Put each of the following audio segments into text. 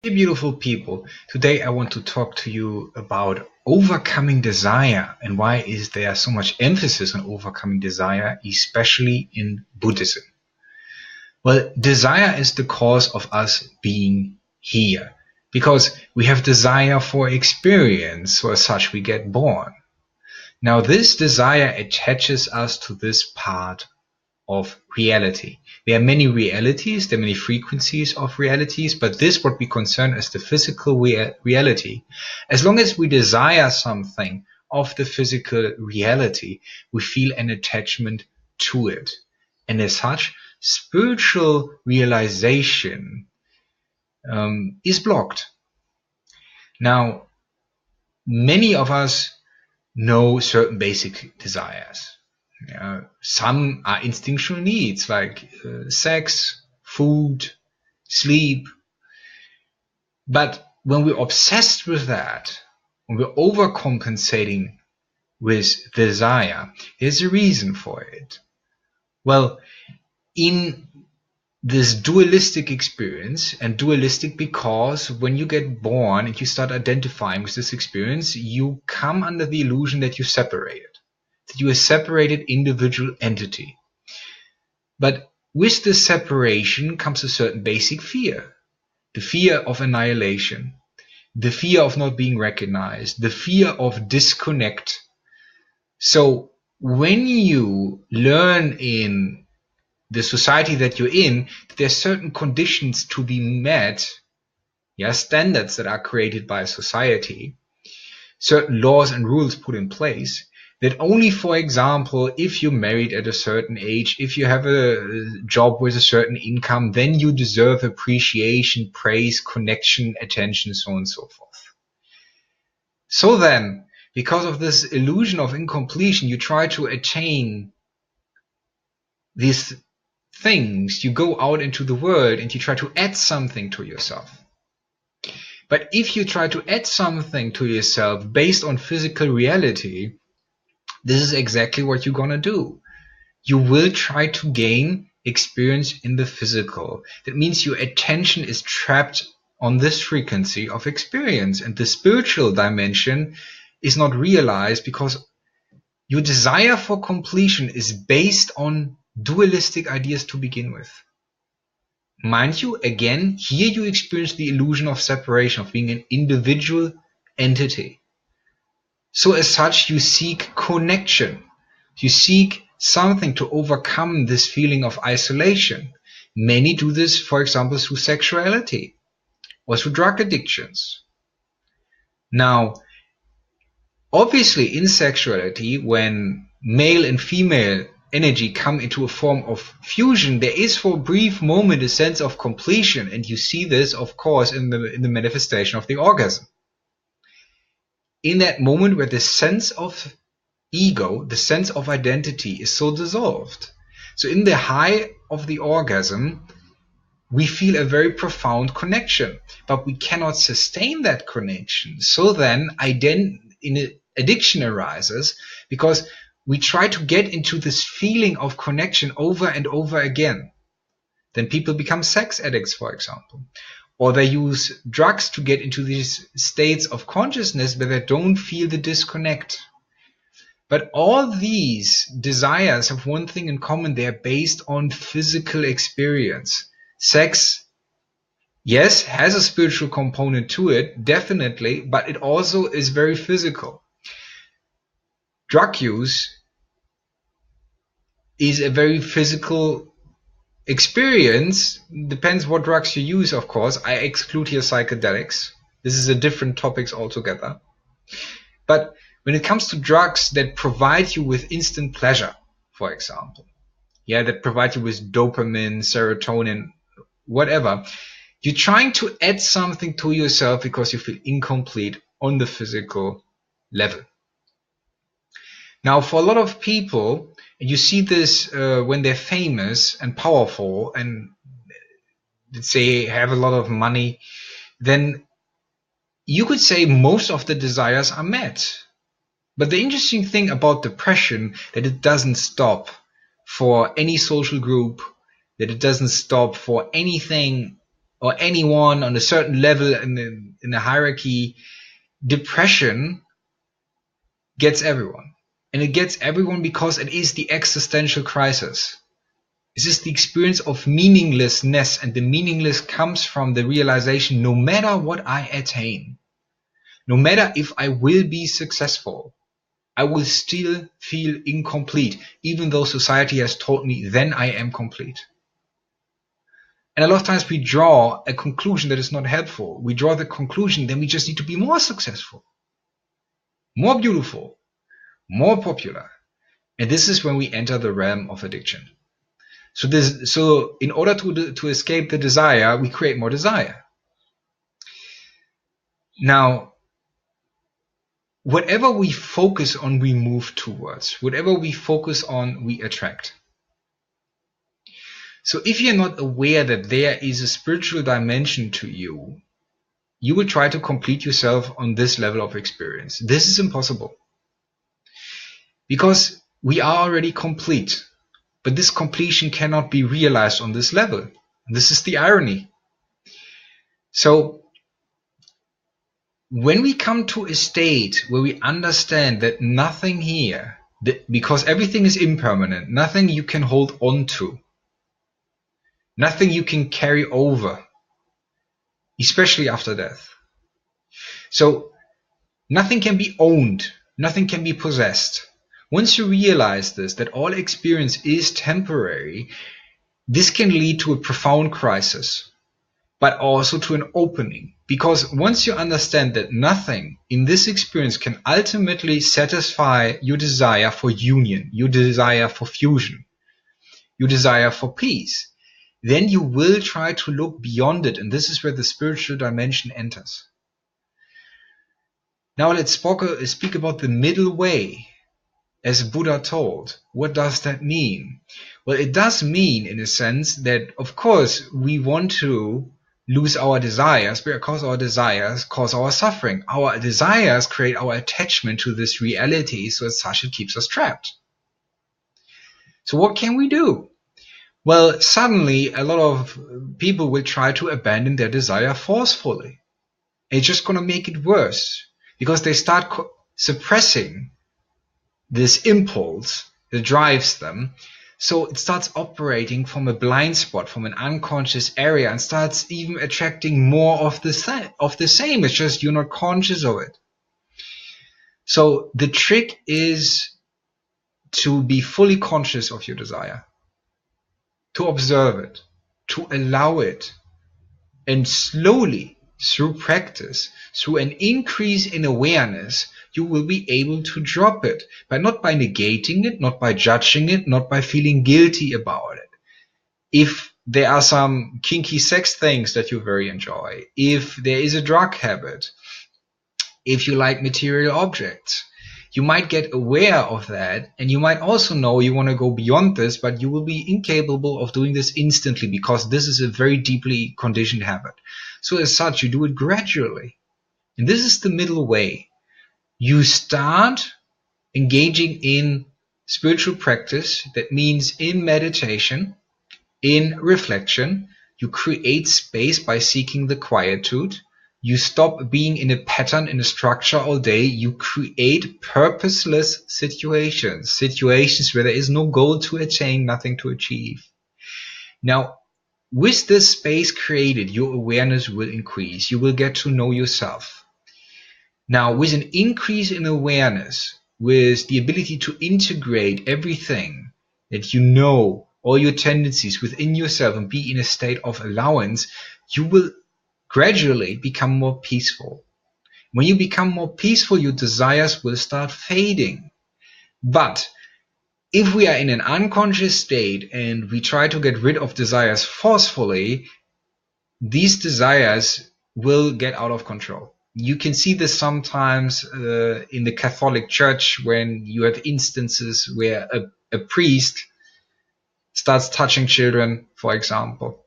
Hey, beautiful people. Today I want to talk to you about overcoming desire and why is there so much emphasis on overcoming desire, especially in Buddhism. Well, desire is the cause of us being here because we have desire for experience, so as such we get born. Now, this desire attaches us to this part of reality. There are many realities, there are many frequencies of realities, but this what we concern as the physical reality. As long as we desire something of the physical reality, we feel an attachment to it. And as such, spiritual realization is blocked. Now, many of us know certain basic desires. Some are instinctual needs like sex, food, sleep. But when we're obsessed with that, when we're overcompensating with desire, there's a reason for it. Well, in this dualistic experience, and dualistic because when you get born and you start identifying with this experience, you come under the illusion that you're separated, that you're a separated individual entity. But with this separation comes a certain basic fear. The fear of annihilation, the fear of not being recognized, the fear of disconnect. So when you learn in the society that you're in, there's certain conditions to be met, standards that are created by society, certain laws and rules put in place, that only, for example, if you're married at a certain age, if you have a job with a certain income, then you deserve appreciation, praise, connection, attention, so on and so forth. So then, because of this illusion of incompletion, you try to attain these things. You go out into the world and you try to add something to yourself. But if you try to add something to yourself based on physical reality, this is exactly what you're gonna do. You will try to gain experience in the physical. That means your attention is trapped on this frequency of experience, and the spiritual dimension is not realized because your desire for completion is based on dualistic ideas to begin with. Mind you, again, here you experience the illusion of separation, of being an individual entity. So as such, you seek connection. You seek something to overcome this feeling of isolation. Many do this, for example, through sexuality or through drug addictions. Now, obviously, in sexuality, when male and female energy come into a form of fusion, there is for a brief moment a sense of completion, and you see this, of course, in the manifestation of the orgasm. In that moment where the sense of ego, the sense of identity is so dissolved. So in the high of the orgasm, we feel a very profound connection, but we cannot sustain that connection. So then addiction arises because we try to get into this feeling of connection over and over again. Then people become sex addicts, for example. Or they use drugs to get into these states of consciousness where they don't feel the disconnect. But all these desires have one thing in common. They're based on physical experience. Sex, yes, has a spiritual component to it, definitely, but it also is very physical. Drug use is a very physical experience. Depends what drugs you use, of course. I exclude here psychedelics. This is a different topic altogether. But when it comes to drugs that provide you with instant pleasure, for example, that provide you with dopamine, serotonin, whatever, you're trying to add something to yourself because you feel incomplete on the physical level. Now, for a lot of people, and you see this when they're famous and powerful and let's say have a lot of money, then you could say most of the desires are met. But the interesting thing about depression, that it doesn't stop for any social group, that it doesn't stop for anything or anyone on a certain level in the hierarchy, depression gets everyone. And it gets everyone because it is the existential crisis. This is the experience of meaninglessness, and the meaningless comes from the realization no matter what I attain, no matter if I will be successful, I will still feel incomplete, even though society has told me then I am complete. And a lot of times we draw a conclusion that is not helpful. We draw the conclusion then we just need to be more successful, more beautiful, more popular. And this is when we enter the realm of addiction. So in order to escape the desire, we create more desire. Now, whatever we focus on, we move towards. Whatever we focus on, we attract. So if you're not aware that there is a spiritual dimension to you, you will try to complete yourself on this level of experience. This is impossible. Because we are already complete. But this completion cannot be realized on this level. This is the irony. So when we come to a state where we understand that nothing here, because everything is impermanent, nothing you can hold on to, nothing you can carry over, especially after death. So nothing can be owned, nothing can be possessed. Once you realize this, that all experience is temporary, this can lead to a profound crisis, but also to an opening. Because once you understand that nothing in this experience can ultimately satisfy your desire for union, your desire for fusion, your desire for peace, then you will try to look beyond it. And this is where the spiritual dimension enters. Now let's speak about the middle way. As Buddha told, what does that mean? Well, it does mean, in a sense, that of course we want to lose our desires because our desires cause our suffering. Our desires create our attachment to this reality, so as such it keeps us trapped. So what can we do? Well, suddenly a lot of people will try to abandon their desire forcefully. It's just going to make it worse because they start suppressing this impulse that drives them. So it starts operating from a blind spot, from an unconscious area, and starts even attracting more of the same. It's just you're not conscious of it. So the trick is to be fully conscious of your desire, to observe it, to allow it, and slowly, through practice, through an increase in awareness, you will be able to drop it, but not by negating it, not by judging it, not by feeling guilty about it. If there are some kinky sex things that you very enjoy, if there is a drug habit, if you like material objects, you might get aware of that, and you might also know you want to go beyond this, but you will be incapable of doing this instantly because this is a very deeply conditioned habit. So as such, you do it gradually. And this is the middle way. You start engaging in spiritual practice, that means in meditation, in reflection. You create space by seeking the quietude. You stop being in a pattern, in a structure all day. You create purposeless situations where there is no goal to attain, nothing to achieve. Now, with this space created, your awareness will increase. You will get to know yourself. Now, with an increase in awareness, with the ability to integrate everything that you know, all your tendencies within yourself, and be in a state of allowance, you will gradually become more peaceful. When you become more peaceful, your desires will start fading. But if we are in an unconscious state and we try to get rid of desires forcefully, these desires will get out of control. You can see this sometimes in the Catholic Church when you have instances where a priest starts touching children, for example.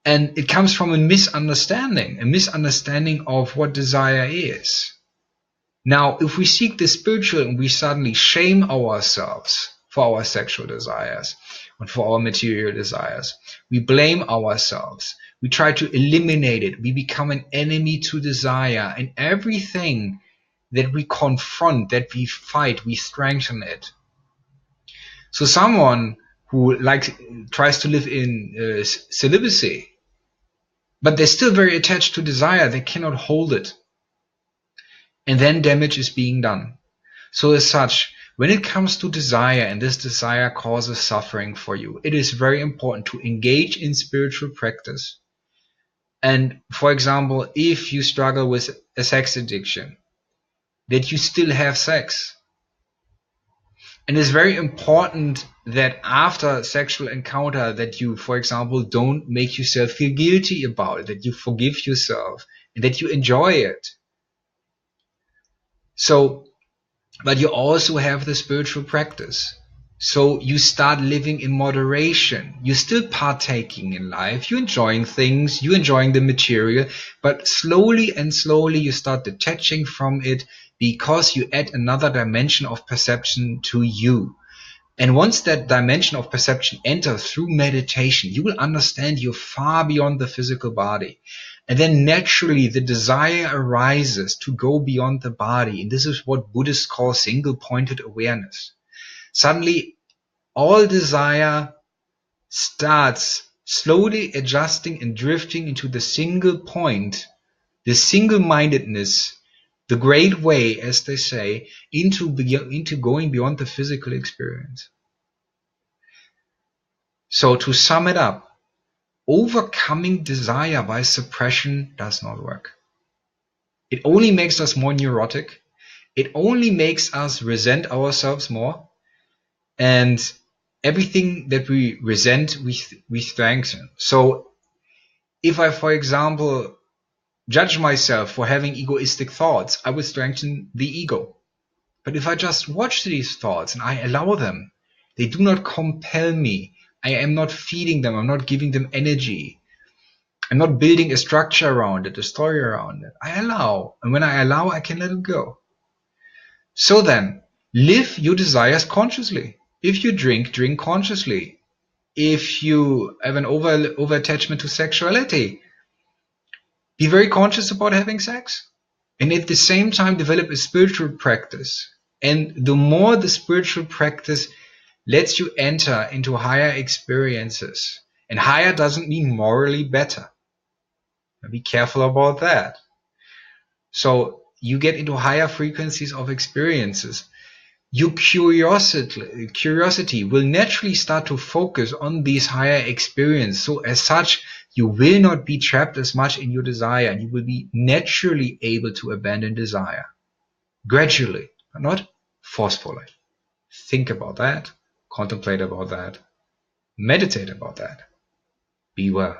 And it comes from a misunderstanding of what desire is. Now, if we seek the spiritual and we suddenly shame ourselves for our sexual desires and for our material desires, we blame ourselves, We try to eliminate it. We become an enemy to desire. And everything that we confront, that we fight, we strengthen it. So someone who tries to live in celibacy, but they're still very attached to desire, they cannot hold it. And then damage is being done. So as such, when it comes to desire, and this desire causes suffering for you, it is very important to engage in spiritual practice. And for example, if you struggle with a sex addiction, that you still have sex. And it's very important that after sexual encounter that you, for example, don't make yourself feel guilty about it, that you forgive yourself and that you enjoy it. So, but you also have the spiritual practice. So you start living in moderation. You're still partaking in life. You're enjoying things. You're enjoying the material. But slowly and slowly you start detaching from it because you add another dimension of perception to you. And once that dimension of perception enters through meditation, you will understand you're far beyond the physical body. And then naturally the desire arises to go beyond the body. And this is what Buddhists call single-pointed awareness. Suddenly, all desire starts slowly adjusting and drifting into the single point, the single-mindedness, the great way, as they say, into going beyond the physical experience. So to sum it up, overcoming desire by suppression does not work. It only makes us more neurotic. It only makes us resent ourselves more. And everything that we resent, we strengthen. So if I, for example, judge myself for having egoistic thoughts, I would strengthen the ego. But if I just watch these thoughts and I allow them, they do not compel me. I am not feeding them. I'm not giving them energy. I'm not building a structure around it, a story around it. I allow. And when I allow, I can let it go. So then, live your desires consciously. If you drink, drink consciously. If you have an over attachment to sexuality, be very conscious about having sex. And at the same time, develop a spiritual practice. And the more the spiritual practice lets you enter into higher experiences. And higher doesn't mean morally better. Be careful about that. So you get into higher frequencies of experiences. Your curiosity will naturally start to focus on these higher experiences. So as such, you will not be trapped as much in your desire, and you will be naturally able to abandon desire. Gradually, but not forcefully. Think about that. Contemplate about that. Meditate about that. Be well.